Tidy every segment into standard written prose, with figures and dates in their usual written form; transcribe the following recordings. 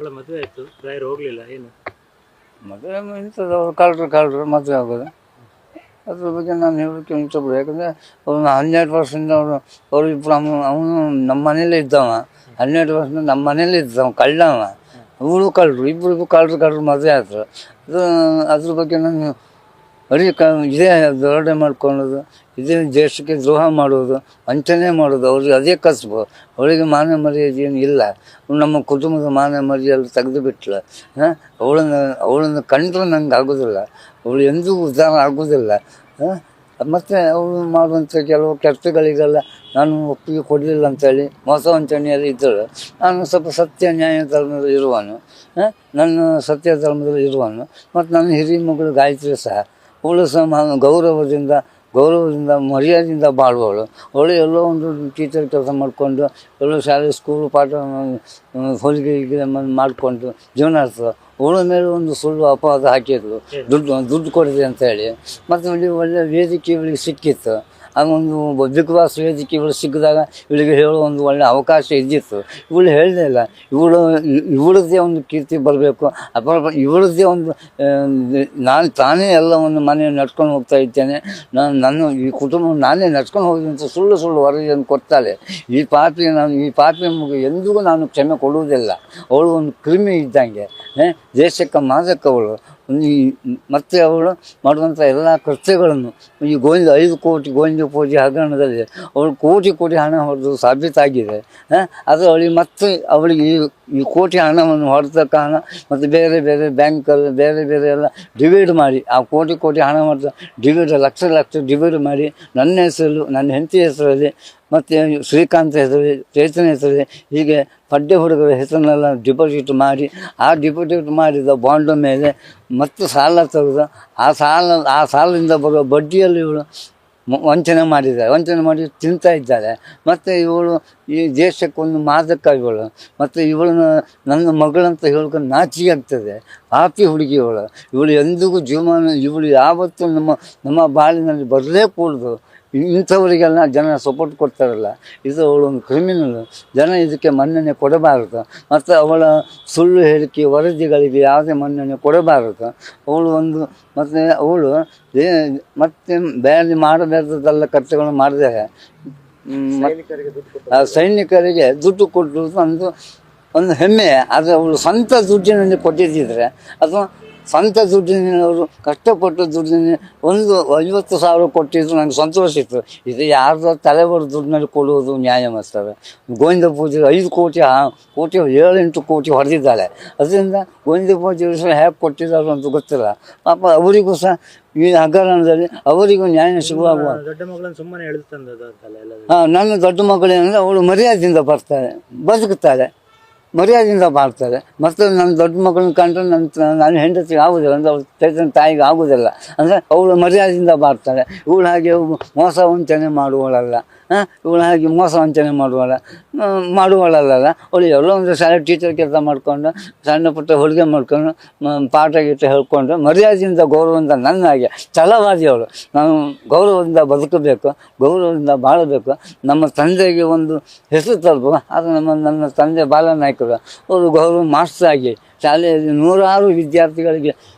ಮಗಳ ಮದುವೆ ಆಯ್ತು, ರಾಯರು ಹೋಗ್ಲಿಲ್ಲ, ಏನು ಮದುವೆ ಇಂಥದ್ದು ಕಳ್ಳರು ಮದುವೆ ಆಗೋದು. ಅದ್ರ ಬಗ್ಗೆ ನಾನು ಹೇಳೋಕ್ಕೆ ಇಷ್ಟಪಡ. ಯಾಕಂದರೆ ಅವನು 12 ವರ್ಷದಿಂದ ಅವರು ಇಬ್ಬರು ಅವನು ನಮ್ಮ ಮನೇಲೇ ಇದ್ದವ. 12 ವರ್ಷದಿಂದ ನಮ್ಮ ಮನೇಲೇ ಇದ್ದವ, ಕಳ್ಳವ. ಇವಳು ಕಳ್ಳರು, ಇಬ್ಬರಿಗೂ ಕಳ್ಳರು ಮದುವೆ ಆಯ್ತು. ಅದ್ರ ಬಗ್ಗೆ ನಾನು ಇದೇ ದೊರಡೆ ಮಾಡ್ಕೊಳ್ಳೋದು, ಇದೇ ದೇಶಕ್ಕೆ ದ್ರೋಹ ಮಾಡೋದು, ವಂಚನೆ ಮಾಡೋದು, ಅವ್ರಿಗೆ ಅದೇ ಕಸಬು. ಅವಳಿಗೆ ಮಾನ ಮರ್ಯಾದೆ ಏನು ಇಲ್ಲ. ನಮ್ಮ ಕುಟುಂಬದ ಮಾನ ಮರ್ಯಾದೆ ತೆಗೆದು ಬಿಟ್ಲು. ಅವಳನ್ನು ಕಂಡ್ರೆ ನಂಗೆ ಆಗೋದಿಲ್ಲ. ಅವಳು ಎಂದೂ ಉದ್ಧಾರ ಆಗೋದಿಲ್ಲ. ಮತ್ತು ಅವಳು ಮಾಡುವಂಥ ಕೆಲವು ಕೆಲಸಗಳಿಗೆಲ್ಲ ನಾನು ಒಪ್ಪಿಗೆ ಕೊಡಲಿಲ್ಲ ಅಂತೇಳಿ ಮೋಸ ವಂಚನೆಯಲ್ಲಿ ಇದ್ದಳು. ನಾನು ಸ್ವಲ್ಪ ಸತ್ಯ ನ್ಯಾಯ ಧರ್ಮದಲ್ಲಿ ಇರುವನು, ನನ್ನ ಸತ್ಯ ಧರ್ಮದಲ್ಲಿ ಇರುವನು. ಮತ್ತು ನನ್ನ ಹಿರಿಯ ಮಗಳು ಗಾಯತ್ರಿ ಸಹ, ಅವಳು ಸಹ ಗೌರವದಿಂದ ಮರ್ಯಾದೆಯಿಂದ ಬಾಳುವವಳು. ಅವಳು ಎಲ್ಲೋ ಒಂದು ಟೀಚರ್ ಕೆಲಸ ಮಾಡಿಕೊಂಡು, ಎಲ್ಲೋ ಶಾಲೆ ಸ್ಕೂಲು ಪಾಠ ಹೊಲಿಗೆ ಮಾಡಿಕೊಂಡು ಜೀವನ ನಡೆಸ್ತದೆ. ಅವಳ ಮೇಲೆ ಒಂದು ಸುಳ್ಳು ಅಪವಾದ ಹಾಕಿದ್ರು, ದುಡ್ಡು ಕೊಡಿದೆ ಅಂತ ಹೇಳಿ. ಮತ್ತು ಒಳ್ಳೆಯ ವೇದಿಕೆ ಇವಳಿಗೆ ಸಿಕ್ಕಿತ್ತು. ಅದೊಂದು ಬಿಗ್ ಬಾಸ್ ವೇದಿಕೆ ಇವಳು ಸಿಕ್ಕಿದಾಗ ಇವಳಿಗೆ ಹೇಳೋ ಒಂದು ಒಳ್ಳೆಯ ಅವಕಾಶ ಇದ್ದಿತ್ತು. ಇವಳು ಹೇಳಲೇ ಇಲ್ಲ. ಇವಳದ್ದೇ ಒಂದು ಕೀರ್ತಿ ಬರಬೇಕು, ಅಥವಾ ಇವಳದ್ದೇ ಒಂದು ತಾನೇ ಎಲ್ಲವನ್ನು ಮನೆ ನಡ್ಕೊಂಡು ಹೋಗ್ತಾ ಇದ್ದೇನೆ, ನನ್ನ ಈ ಕುಟುಂಬ ನಾನೇ ನಡ್ಕೊಂಡು ಹೋಗಿದೆ ಅಂತ ಸುಳ್ಳು ವರದಿಯನ್ನು ಕೊಡ್ತಾಳೆ. ಈ ಪಾಪಿ ಮಗು ಎಂದಿಗೂ ನಾನು ಕ್ಷಮೆ ಕೊಡುವುದಿಲ್ಲ. ಅವಳು ಒಂದು ಕ್ರಿಮಿ ಇದ್ದಂಗೆ, ದೇಶಕ್ಕೆ ಮಾದಕವಳು. ಮತ್ತು ಅವಳು ಮಾಡುವಂಥ ಎಲ್ಲ ಕೃತ್ಯಗಳನ್ನು ಈ 5 ಕೋಟಿ ಗೋವಿಂದ ಪೂಜೆ ಹಗರಣದಲ್ಲಿ ಅವಳು ಕೋಟಿ ಹಣ ಹೊಡೆದು ಸಾಬೀತಾಗಿದೆ. ಅದು ಅವಳಿಗೆ ಈ ಕೋಟಿ ಹಣವನ್ನು ಹೊಡೆದ ಕಾರಣ ಮತ್ತು ಬೇರೆ ಬ್ಯಾಂಕಲ್ಲಿ ಬೇರೆ ಎಲ್ಲ ಡಿವೈಡ್ ಮಾಡಿ, ಆ ಕೋಟಿ ಹಣ ಹೊಡೆದ ಡಿವೈಡ್ ಲಕ್ಷ ಡಿವೈಡ್ ಮಾಡಿ ನನ್ನ ಹೆಸರು, ನನ್ನ ಹೆಂಡತಿ ಹೆಸರಲ್ಲಿ, ಮತ್ತು ಶ್ರೀಕಾಂತ್ ಹೆಸರಲ್ಲಿ, ಚೇತನ ಹೆಸರಲ್ಲಿ, ಹೀಗೆ ಪಡ್ಡೆ ಹುಡುಗರ ಹೆಸರನ್ನೆಲ್ಲ ಡಿಪಾಸಿಟ್ ಮಾಡಿ, ಆ ಡಿಪಾಸಿಟ್ ಮಾಡಿದ ಬಾಂಡ್ ಮೇಲೆ ಮತ್ತು ಸಾಲ ತೆಗೆದು ಆ ಸಾಲದಿಂದ ಬರುವ ಬಡ್ಡಿಯಲ್ಲಿ ಇವಳು ವಂಚನೆ ಮಾಡಿ ತಿಂತಾ ಇದ್ದಾಳೆ. ಮತ್ತು ಇವಳು ಈ ದೇಶಕ್ಕೊಂದು ಮಾದಕ ಇವಳು. ಮತ್ತು ನನ್ನ ಮಗಳಂತ ಹೇಳ್ಕೊಂಡು ನಾಚಿಕೆ ಆಗ್ತದೆ. ಪಾಪಿ ಹುಡುಗಿ ಇವಳು ಎಂದಿಗೂ ಜೀವಮಾನ ಇವಳು ಯಾವತ್ತೂ ನಮ್ಮ ಬಾಳಿನಲ್ಲಿ ಬರಲೇ ಕೂಡದು. ಇಂಥವರಿಗೆಲ್ಲ ಜನ ಸಪೋರ್ಟ್ ಕೊಡ್ತಾರಲ್ಲ, ಇದು ಅವಳೊಂದು ಕ್ರಿಮಿನಲ್. ಜನ ಇದಕ್ಕೆ ಮನ್ನಣೆ ಕೊಡಬಾರದು. ಮತ್ತು ಅವಳ ಸುಳ್ಳು ಹೇಳಿಕೆ ವರದಿಗಳಿಗೆ ಯಾವುದೇ ಮನ್ನಣೆ ಕೊಡಬಾರದು. ಅವಳು ಮತ್ತೆ ಬೇರೆ ಮಾಡಬೇಕಾದಲ್ಲ ಕರ್ತವ್ಯಗಳನ್ನು ಮಾಡಿದರೆ ಸೈನಿಕರಿಗೆ ದುಡ್ಡು ಕೊಟ್ಟರು ಒಂದು ಹೆಮ್ಮೆ. ಆದರೆ ಅವಳು ಸ್ವಂತ ದುಡ್ಡಿನಲ್ಲಿ ಕೊಟ್ಟಿದ್ದಿದ್ರೆ, ಅಥವಾ ಸ್ವಂತ ದುಡ್ಡಿನ ಅವರು ಕಷ್ಟಪಟ್ಟು ದುಡ್ಡಿನ 50,000 ಕೊಟ್ಟಿದ್ರು ನನಗೆ ಸಂತೋಷ ಇತ್ತು. ಇದು ಯಾರ್ದೋ ತಲೆಬರು ದುಡ್ಡಿನಲ್ಲಿ ಕೊಡುವುದು ನ್ಯಾಯ ಮಾಡ್ತಾರೆ. ಗೋವಿಂದ ಪೂಜೆ 5 ಕೋಟಿ 7-8 ಕೋಟಿ ಹೊಡೆದಿದ್ದಾಳೆ. ಅದರಿಂದ ಗೋವಿಂದ ಪೂಜೆ ಹೇಗೆ ಕೊಟ್ಟಿದ್ದಾರೆ ಅಂತ ಗೊತ್ತಿಲ್ಲ. ಪಾಪ ಅವರಿಗೂ ಸಹ ಈ ಹಗರಣದಲ್ಲಿ ಅವರಿಗೂ ನ್ಯಾಯ ಸಿಗುವಾಗ ದೊಡ್ಡ ಮಗಳನ್ನು ಸುಮ್ಮನೆ ನನ್ನ ದೊಡ್ಡ ಮಗಳೇನಂದರೆ ಅವಳು ಮರ್ಯಾದೆಯಿಂದ ಬರ್ತಾಳೆ, ಬದುಕುತ್ತಾಳೆ, ಮರ್ಯಾದೆಯಿಂದ ಮಾಡ್ತಾರೆ. ಮತ್ತು ನನ್ನ ದೊಡ್ಡ ಮಗಳನ್ನ ಕಂಡ್ರೆ ನನ್ನ ಹೆಂಡತಿಗೆ ಆಗೋದಿಲ್ಲ, ಅಂದರೆ ಅವಳು ಚೈತನ್ಯ ತಾಯಿಗೆ ಆಗೋದಿಲ್ಲ. ಅಂದರೆ ಅವಳು ಮರ್ಯಾದೆಯಿಂದ ಮಾಡ್ತಾಳೆ. ಇವಳು ಹಾಗೆ ಮೋಸ ವಂಚನೆ ಮಾಡುವಳಲ್ಲ. ಮಾಡುವಳಲ್ಲ. ಅವಳು ಎಲ್ಲೋ ಒಂದು ಶಾಲೆ ಟೀಚರ್ ಕೆಲಸ ಮಾಡಿಕೊಂಡು, ಸಣ್ಣ ಪುಟ್ಟ ಹೊಲಿಗೆ ಮಾಡ್ಕೊಂಡು, ಪಾಠ ಗೀಟ ಹೇಳ್ಕೊಂಡು ಮರ್ಯಾದೆಯಿಂದ ಗೌರವದಿಂದ ನನ್ನಾಗೆ ಛಲವಾದಿ ಅವಳು. ನಾನು ಗೌರವದಿಂದ ಬದುಕಬೇಕು, ಗೌರವದಿಂದ ಬಾಳಬೇಕು, ನಮ್ಮ ತಂದೆಗೆ ಒಂದು ಹೆಸರು ತರಬೇಕು. ಅದು ನನ್ನ ತಂದೆ ಬಾಲನಾಯಕರು. ಅವರು ಗೌರವ ಮಾಸ್ಟರ್ ಆಗಿ ಶಾಲೆಯಲ್ಲಿ 100 ವಿದ್ಯಾರ್ಥಿಗಳಿಗೆ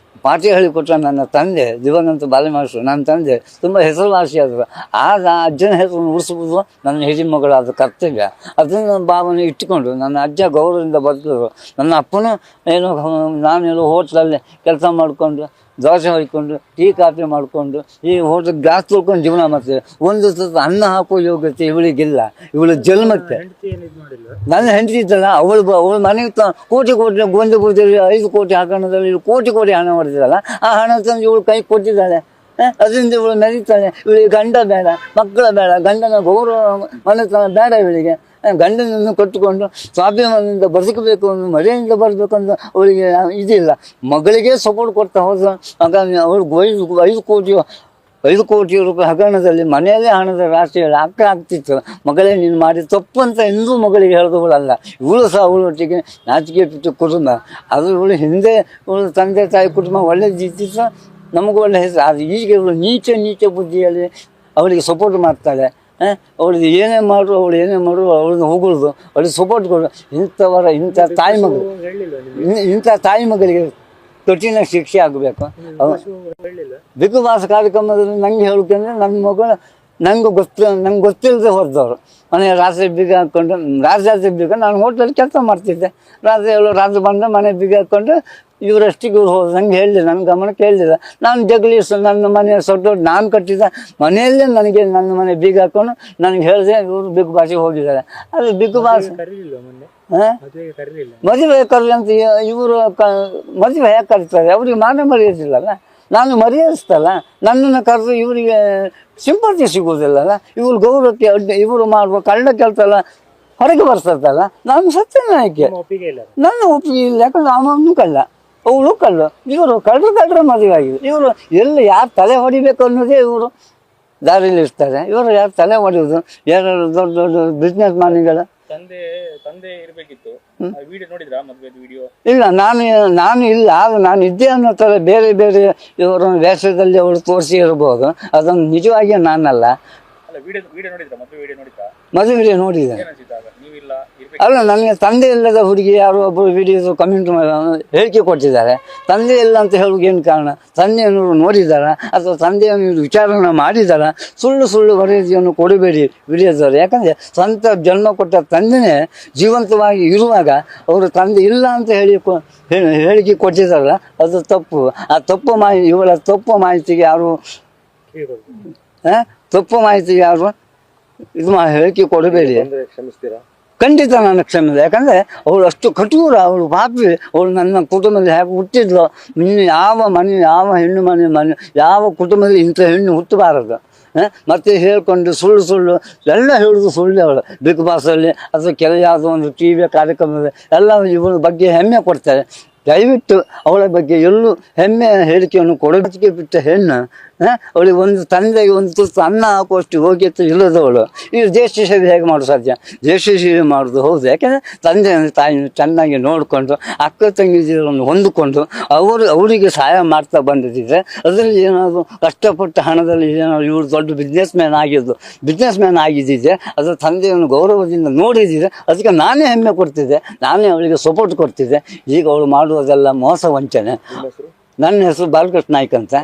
ಪಾಠ ಹೇಳಿಕೊಟ್ಟ ನನ್ನ ತಂದೆ ದಿವಂಗತ ಬಾಲಮಾಸ್ಟರು. ನನ್ನ ತಂದೆ ತುಂಬ ಹೆಸರುವಾಸಿಯಾದರು. ಆಗ ಅಜ್ಜನ ಹೆಸರನ್ನು ಉಳಿಸುವುದು ನನ್ನ ಹಿರಿಯ ಮಗಳಾದ ಕರ್ತವ್ಯ. ಅದನ್ನು ಭಾವನೆ ಇಟ್ಟುಕೊಂಡು ನನ್ನ ಅಜ್ಜ ಗೌರವದಿಂದ ಬದುಕಿದ್ರು. ನನ್ನ ಅಪ್ಪನೂ ನಾನೆಲ್ಲೋ ಹೋಟ್ಲಲ್ಲಿ ಕೆಲಸ ಮಾಡಿಕೊಂಡು, ದೋಸೆ ಹೊಯ್ಕೊಂಡು, ಟೀ ಕಾಫಿ ಮಾಡಿಕೊಂಡು, ಈ ಹೋಟೆಲ್ ಗ್ಯಾಸ್ ತೊಳ್ಕೊಂಡು ಜೀವನ ಮಾಡ್ತೇವೆ. ಒಂದು ಅನ್ನ ಹಾಕೋ ಯೋಗ್ಯತೆ ಇವಳಿಗಿಲ್ಲ. ಇವಳು ಜನ್ಮಕ್ಕೆ ನನ್ನ ಹೆಂಡತಿ ಇದ್ದಲ್ಲ, ಅವಳು ಮನೆಗೆ ಕೋಟಿ ಗೋವಿಂದ ಪೂಜೆಯಲ್ಲಿ 5 ಕೋಟಿ ಹಗರಣದಲ್ಲಿ ಕೋಟಿ ಹಣ ಹೊಡೆದಿದ್ದಲ್ಲ, ಆ ಹಣ ತಂದು ಇವಳು ಕೈ ಕೊಟ್ಟಿದ್ದಾಳೆ. ಅದರಿಂದ ಇವಳು ಮೆರೀತಾಳೆ. ಇವಳಿಗೆ ಗಂಡ ಬೇಡ, ಮಕ್ಕಳ ಬೇಡ, ಗಂಡನ ಗೌರವ ಮನೆತನ ಬೇಡ ಇವಳಿಗೆ. ಗಂಡನನ್ನು ಕಟ್ಟಿಕೊಂಡು ಸ್ವಾಭಿಮಾನದಿಂದ ಬದುಕಬೇಕು, ಮರ್ಯಾದೆಯಿಂದ ಬರಬೇಕು ಅಂತ ಅವಳಿಗೆ ಇದಿಲ್ಲ. ಮಗಳಿಗೆ ಸಪೋರ್ಟ್ ಕೊಡ್ತಾ ಹೋದ ಆಗ ಅವಳು 5 ಕೋಟಿ ರೂಪಾಯಿ ಹಗರಣದಲ್ಲಿ ಮನೆಯಲ್ಲೇ ಹಣದ ರಾಶಿ ಆಗ್ತಿತ್ತು. ಮಗಳೇ ನೀನು ಮಾಡಿ ತಪ್ಪು ಅಂತ ಎಂದೂ ಮಗಳಿಗೆ ಹೇಳಿದವಳಲ್ಲ. ಇವಳು ಸಹ ಅವಳೊಟ್ಟಿಗೆ ನಾಚಿಕೆ ಬಿಟ್ಟು ಕುಟುಂಬ ಅದು. ಇವಳು ಹಿಂದೆ ಇವಳು ತಂದೆ ತಾಯಿ ಕುಟುಂಬ ಒಳ್ಳೆದಿತ್ತು, ನಮಗೂ ಒಳ್ಳೆ ಹೆಸರು. ಅದು ಈಗ ಇವಳು ನೀಚ ಬುದ್ಧಿಯಲ್ಲಿ ಅವಳಿಗೆ ಸಪೋರ್ಟ್ ಮಾಡ್ತಾಳೆ. ಅವಳಿಗೆ ಏನೇ ಮಾಡು ಅವಳನ್ನ ಹೋಗುದು ಅವಳಿಗೆ ಸಪೋರ್ಟ್ ಕೊಡು. ಇಂಥ ತಾಯಿ ಮಗಳು ಹೇಳಿಲ್ಲ ನಿಮ್ಗೆ? ಇಂಥ ತಾಯಿ ಮಗಳಿಗೆ ಕಠಿಣ ಶಿಕ್ಷೆ ಆಗಬೇಕು. ಹೇಳಿಲ್ಲ. ಬಿಗ್ ಬಾಸ್ ಕಾರ್ಯಕ್ರಮದಲ್ಲಿ ನಂಗೆ ಹೇಳಬೇಕಂದ್ರೆ ನನ್ನ ಮಗಳು ನಂಗೆ ಗೊತ್ತಿಲ್ಲದೆ ಹೊರದವರು ಮನೆ ರಾತ್ರಿ ಬೀಗ ಹಾಕ್ಕೊಂಡು ರಾತ್ರಿ ಬೀಗ ನಾನು ಹೋಟ್ಲಲ್ಲಿ ಕೆಲಸ ಮಾಡ್ತಿದ್ದೆ. ರಾತ್ರಿ ಬಂದ ಮನೆ ಬೀಗ ಹಾಕ್ಕೊಂಡು ಇವರಷ್ಟಿಗೆ ಇವ್ರು ಹೋದ್ರು. ನಂಗೆ ಹೇಳಿಲ್ಲ, ನನ್ನ ಗಮನಕ್ಕೆ ಹೇಳಿಲ್ಲ. ನಾನು ಜಗಲಿ ನನ್ನ ಮನೆ ಸೊಟ್ಟು ನಾನು ಕಟ್ಟಿದ್ದ ಮನೆಯಲ್ಲೇ ನನಗೆ ನನ್ನ ಮನೆ ಬೀಗ ಹಾಕ್ಕೊಂಡು ನನಗೆ ಹೇಳಿದೆ ಇವರು ಬಿಗ್ ಬಾಸಿಗೆ ಹೋಗಿದ್ದಾರೆ. ಅದು ಬಿಗ್ ಬಾಸ್ ಕರೀಲಿಲ್ಲ ಮೊನ್ನೆ? ಮದುವೆಗೆ ಕರೀಲಿಲ್ಲ? ಮದುವೆ ಕರ್ರಿ ಅಂತ ಇವರು ಮದುವೆ ಹೇಗೆ ಕರೀತಾರೆ? ಅವ್ರಿಗೆ ಮಾನ ಮರ್ಯಾದಿಲ್ಲಲ್ಲ, ನಾನು ಮರ್ಯಾದಿಸ್ತಲ್ಲ. ನನ್ನನ್ನು ಕರೆದು ಇವರಿಗೆ ಸಿಂಪತಿ ಸಿಗೋದಿಲ್ಲಲ್ಲ. ಇವ್ರು ಗೌರವಕ್ಕೆ ಇವರು ಮಾಡುವ ಕಳ್ಳ ಕೆಲಸ ಎಲ್ಲ ಹೊರಗೆ ಬರ್ತದಲ್ಲ. ನಾನು ಸತ್ಯನಾಯಕಿ, ಒಪ್ಪಿಗೆ ಇಲ್ಲ. ನನ್ನ ಒಪ್ಪಿಗೆ ಇಲ್ಲ. ಯಾಕಂದ್ರೆ ಅವನು ಕಳ್ಳ, ಅವಳು ಕಳ್ಳ. ಇವರು ಕಳ್ಳರ ಮದುವೆ ಆಗಿದೆ. ಇವರು ಎಲ್ಲಿ ಯಾರು ತಲೆ ಹೊಡಿಬೇಕು ಅನ್ನೋದೇ ಇವರು ದಾರಿಯಲ್ಲಿ ಇರ್ತಾರೆ. ಇವರು ಯಾರು ತಲೆ ಹೊಡೆಯೋದು? ಯಾರು ದೊಡ್ಡ ದೊಡ್ಡ ಬಿಸ್ನೆಸ್ ಮ್ಯಾನ್ಗಳು. ತಂದೆ ಇರ್ಬೇಕಿತ್ತು. ವಿಡಿಯೋ ನೋಡಿದ್ರಾ? ಮದುವೆ ವಿಡಿಯೋ? ಇಲ್ಲ, ನಾನು ಇಲ್ಲ. ಆಗ ನಾನು ಇದ್ದೆ ಅನ್ನೋ ಥರ ಬೇರೆ ಬೇರೆ ಇವರ ವೇಷದಲ್ಲಿ ಅವಳು ತೋರಿಸಿ ಇರ್ಬೋದು. ಅದನ್ನು ನಿಜವಾಗಿಯೇ ನಾನಲ್ಲ. ವಿಡಿಯೋ ನೋಡಿದ್ರಾ? ಮದುವೆ ವಿಡಿಯೋ ನೋಡಿದ್ರಾ? ಮದುವೆ ವಿಡಿಯೋ ನೋಡಿದೆ. ನೀವಿಲ್ಲ ಅಲ್ಲ, ನನಗೆ ತಂದೆ ಇಲ್ಲದ ಹುಡುಗಿ ಯಾರೋ ಒಬ್ಬರು ವಿಡಿಯೋ ಕಮೆಂಟ್ ಹೇಳಿಕೆ ಕೊಟ್ಟಿದ್ದಾರೆ. ತಂದೆ ಇಲ್ಲ ಅಂತ ಹೇಳೋಕೆ ಏನು ಕಾರಣ? ತಂದೆಯನ್ನು ನೋಡಿದಾರ ಅಥವಾ ತಂದೆಯನ್ನು ವಿಚಾರಣೆ ಮಾಡಿದಾರ? ಸುಳ್ಳು ವರದಿಯನ್ನು ಕೊಡಬೇಡಿ ವಿಡಿಯೋದವರು. ಯಾಕಂದರೆ ಸ್ವಂತ ಜನ್ಮ ಕೊಟ್ಟ ತಂದೆನೇ ಜೀವಂತವಾಗಿ ಇರುವಾಗ ಅವರು ತಂದೆ ಇಲ್ಲ ಅಂತ ಹೇಳಿಕೆ ಕೊಟ್ಟಿದ್ದಾರಲ್ಲ, ಅದು ತಪ್ಪು. ಆ ಇವಳ ತಪ್ಪು ಮಾಹಿತಿಗೆ ಯಾರು ಹೇಳಿಕೆ ಕೊಡಬೇಡಿ. ಕ್ಷಮಿಸ್ತೀರಾ? ಖಂಡಿತ ನಾನು ಕ್ಷಮಿಸಿದೆ. ಯಾಕಂದರೆ ಅವಳು ಅಷ್ಟು ಕಠೋರ, ಅವಳು ಪಾಪಿ. ಅವಳು ನನ್ನ ಕುಟುಂಬದಲ್ಲಿ ಹೇಗೆ ಹುಟ್ಟಿದ್ಲು. ಇನ್ನು ಯಾವ ಹೆಣ್ಣು ಮನೆ ಯಾವ ಕುಟುಂಬದಲ್ಲಿ ಇಂಥ ಹೆಣ್ಣು ಹುಟ್ಟಬಾರದು. ಮತ್ತೆ ಹೇಳ್ಕೊಂಡು ಸುಳ್ಳು ಎಲ್ಲ ಹೇಳೋದು ಸುಳ್ಳು. ಅವಳು ಬಿಗ್ ಬಾಸಲ್ಲಿ ಅಥವಾ ಯಾವುದೋ ಒಂದು ಟಿ ವಿ ಕಾರ್ಯಕ್ರಮದಲ್ಲಿ ಎಲ್ಲ ಇವಳ ಬಗ್ಗೆ ಹೆಮ್ಮೆ ಕೊಡ್ತಾರೆ. ದಯವಿಟ್ಟು ಅವಳ ಬಗ್ಗೆ ಎಲ್ಲೂ ಹೆಮ್ಮೆಯ ಹೇಳಿಕೆಯನ್ನು ಕೊಡೋದಕ್ಕೆ ಬಿಟ್ಟ ಹೆಣ್ಣು. ಅವಳಿಗೆ ಒಂದು ತಂದೆಗೆ ಒಂದು ತುತ್ತು ಅನ್ನ ಹಾಕುವಷ್ಟು ಯೋಗ್ಯತೆ ಇಲ್ಲದವಳು ಈ ದೇಶ ಸೇವೆ ಹೇಗೆ ಮಾಡೋದು ಸಾಧ್ಯ? ದೇಶ ಸೇವೆ ಮಾಡೋದು ಹೌದು. ಯಾಕೆಂದರೆ ತಂದೆ ತಾಯಿನ ಚೆನ್ನಾಗಿ ನೋಡಿಕೊಂಡು ಅಕ್ಕ ತಂಗಿದಿರನ್ನು ಹೊಂದಿಕೊಂಡು ಅವರಿಗೆ ಸಹಾಯ ಮಾಡ್ತಾ ಬಂದಿದ್ದಿದ್ರೆ ಅದರಲ್ಲಿ ಏನಾದರೂ ಕಷ್ಟಪಟ್ಟ ಹಣದಲ್ಲಿ ಏನಾದ್ರು ಇವರು ದೊಡ್ಡ ಬಿಸ್ನೆಸ್ ಮ್ಯಾನ್ ಆಗಿದ್ದಿದ್ದೆ ಅದರ ತಂದೆಯನ್ನು ಗೌರವದಿಂದ ನೋಡಿದ್ದಿದ್ದೆ ಅದಕ್ಕೆ ನಾನೇ ಹೆಮ್ಮೆ ಕೊಡ್ತಿದ್ದೆ, ನಾನೇ ಅವಳಿಗೆ ಸಪೋರ್ಟ್ ಕೊಡ್ತಿದ್ದೆ. ಈಗ ಅವಳು ಮಾಡುವುದೆಲ್ಲ ಮೋಸ ವಂಚನೆ. ನನ್ನ ಹೆಸರು ಬಾಲಕೃಷ್ಣ ನಾಯ್ಕ ಅಂತ.